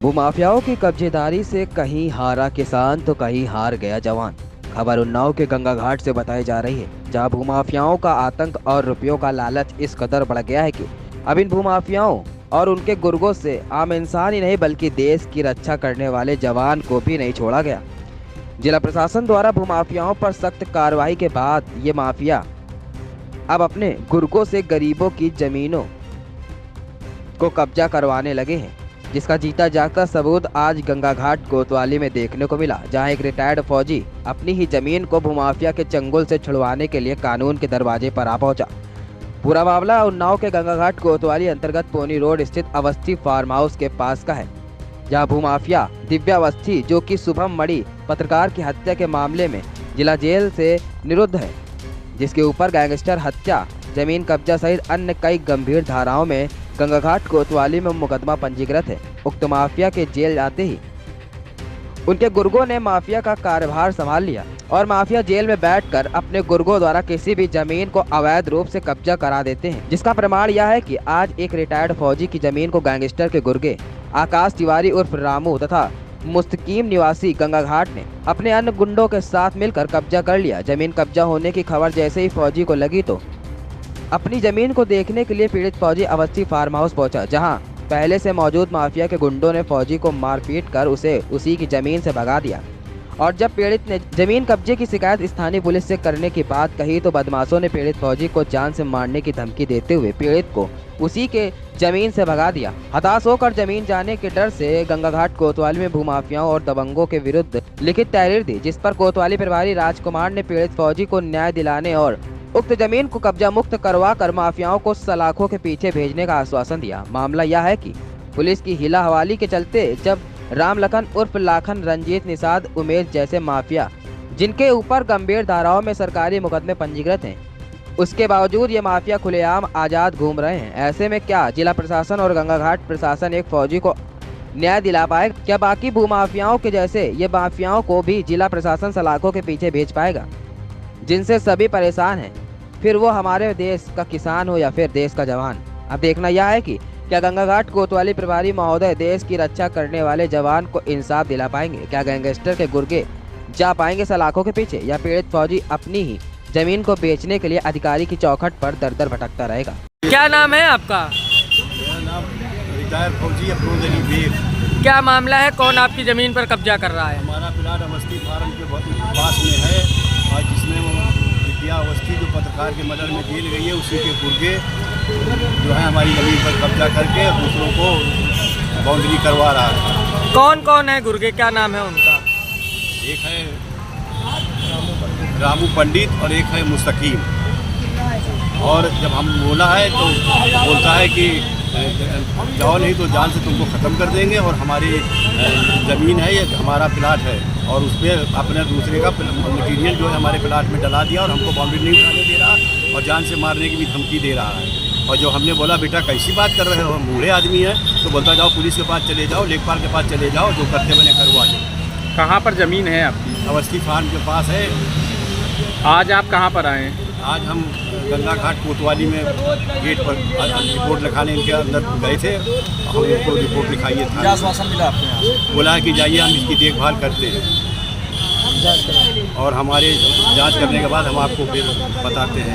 भूमाफियाओं की कब्जेदारी से कहीं हारा किसान तो कहीं हार गया जवान। खबर उन्नाव के गंगा घाट से बताई जा रही है, जहां भूमाफियाओं का आतंक और रुपयों का लालच इस कदर बढ़ गया है कि अब इन भूमाफियाओं और उनके गुर्गों से आम इंसान ही नहीं बल्कि देश की रक्षा करने वाले जवान को भी नहीं छोड़ा गया। जिला प्रशासन द्वारा भूमाफियाओं पर सख्त कार्रवाई के बाद ये माफिया अब अपने गुर्गों से गरीबों की जमीनों को कब्जा करवाने लगे हैं, जिसका जीता जागता सबूत आज गंगा घाट कोतवाली में देखने को मिला, जहां एक रिटायर्ड फौजी अपनी ही जमीन को भूमाफिया के चंगुल से छुड़वाने के लिए कानून के दरवाजे पर आ पहुंचा। पूरा मामला उन्नाव के गंगा घाट कोतवाली अंतर्गत पोनी रोड स्थित अवस्थी फार्म हाउस के पास का है, जहां भूमाफिया दिव्या अवस्थी, जो कि शुभम मणि पत्रकार की हत्या के मामले में जिला जेल से निरुद्ध है, जिसके ऊपर गैंगस्टर हत्या, जमीन कब्जा सहित अन्य कई गंभीर धाराओं में गंगा घाट कोतवाली में मुकदमा पंजीकृत है। उक्त माफिया के जेल जाते ही उनके गुर्गों ने माफिया का कार्यभार संभाल लिया और माफिया जेल में बैठकर अपने गुर्गों द्वारा किसी भी जमीन को अवैध रूप से कब्जा करा देते हैं, जिसका प्रमाण यह है कि आज एक रिटायर्ड फौजी की जमीन को गैंगस्टर के गुर्गे आकाश तिवारी उर्फ रामू तथा मुस्तकीम निवासी गंगा घाट ने अपने अन्य गुंडों के साथ मिलकर कब्जा कर लिया। जमीन कब्जा होने की खबर जैसे ही फौजी को लगी तो अपनी जमीन को देखने के लिए पीड़ित फौजी अवस्थी फार्म हाउस पहुंचा, जहां पहले से मौजूद माफिया के गुंडों ने फौजी को मारपीट कर उसे उसी की जमीन से भगा दिया। और जब पीड़ित ने जमीन कब्जे की शिकायत स्थानीय पुलिस से करने की बात कही तो बदमाशों ने पीड़ित फौजी को जान से मारने की धमकी देते हुए पीड़ित को उसी के जमीन से भगा दिया। हताश होकर जमीन जाने के डर से गंगा घाट कोतवाली में भूमाफियाओं और दबंगों के विरुद्ध लिखित तहरीर दी, जिस पर कोतवाली प्रभारी राजकुमार ने पीड़ित फौजी को न्याय दिलाने और उक्त जमीन को कब्जा मुक्त करवा कर माफियाओं को सलाखों के पीछे भेजने का आश्वासन दिया। मामला यह है कि पुलिस की हिला हवाली के चलते जब राम लखन उर्फ लाखन, रंजीत, निषाद, उमेश जैसे माफिया जिनके ऊपर गंभीर धाराओं में सरकारी मुकदमे पंजीकृत हैं, उसके बावजूद ये माफिया खुलेआम आजाद घूम रहे हैं। ऐसे में क्या जिला प्रशासन और गंगा घाट प्रशासन एक फौजी को न्याय दिला पाए? क्या बाकी भूमाफियाओं के जैसे ये माफियाओं को भी जिला प्रशासन सलाखों के पीछे भेज पाएगा, जिनसे सभी परेशान हैं, फिर वो हमारे देश का किसान हो या फिर देश का जवान? अब देखना यह है कि क्या गंगा घाट कोतवाली प्रभारी महोदय देश की रक्षा करने वाले जवान को इंसाफ दिला पाएंगे? क्या गैंगस्टर के गुर्गे जा पाएंगे सलाखों के पीछे, या पीड़ित फौजी अपनी ही जमीन को बेचने के लिए अधिकारी की चौखट पर दर दर भटकता रहेगा? क्या नाम है आपका? मेरा नाम रिटायर्ड फौजी अफरोज अली बेग। क्या मामला है, कौन आपकी ज़मीन पर कब्जा कर रहा है? हमारा प्लाट अवस्थी फार्म के पास में है और जिसमें वो विद्या अवस्थी जो पत्रकार के मर्डर में जेल गई है, उसी के गुर्गे जो है हमारी ज़मीन पर कब्जा करके दूसरों को बाउंड्री करवा रहा है। कौन कौन है गुर्गे, क्या नाम है उनका? एक है रामू पंडित और एक है मुस्तकीम। और जब हम बोला है तो बोलता है कि जाओ नहीं तो जान से तुमको ख़त्म कर देंगे, और हमारी ज़मीन है, ये हमारा प्लाट है, और उस पर अपने दूसरे का मटीरियल जो है हमारे प्लाट में डला दिया और हमको बाउंड्री नहीं उठाने दे रहा और जान से मारने की भी धमकी दे रहा है। और जो हमने बोला बेटा कैसी बात कर रहे हो, हम बूढ़े आदमी हैं, तो बोलता जाओ पुलिस के पास चले जाओ, लेखपाल के पास चले जाओ, जो करते बने करवा दो। कहाँ पर ज़मीन है आपकी? अवस्थी फार्म के पास है। आज आप कहाँ पर आए हैं? आज हम गंगा घाट कोतवाली में गेट पर रिपोर्ट लिखाने इनके अंदर गए थे। हम उनको रिपोर्ट लिखाइए था। क्या आश्वासन मिला आपको यहाँ? बोला है कि जाइए हम इसकी देखभाल करते हैं और हमारे जांच करने के बाद हम आपको फिर बताते हैं।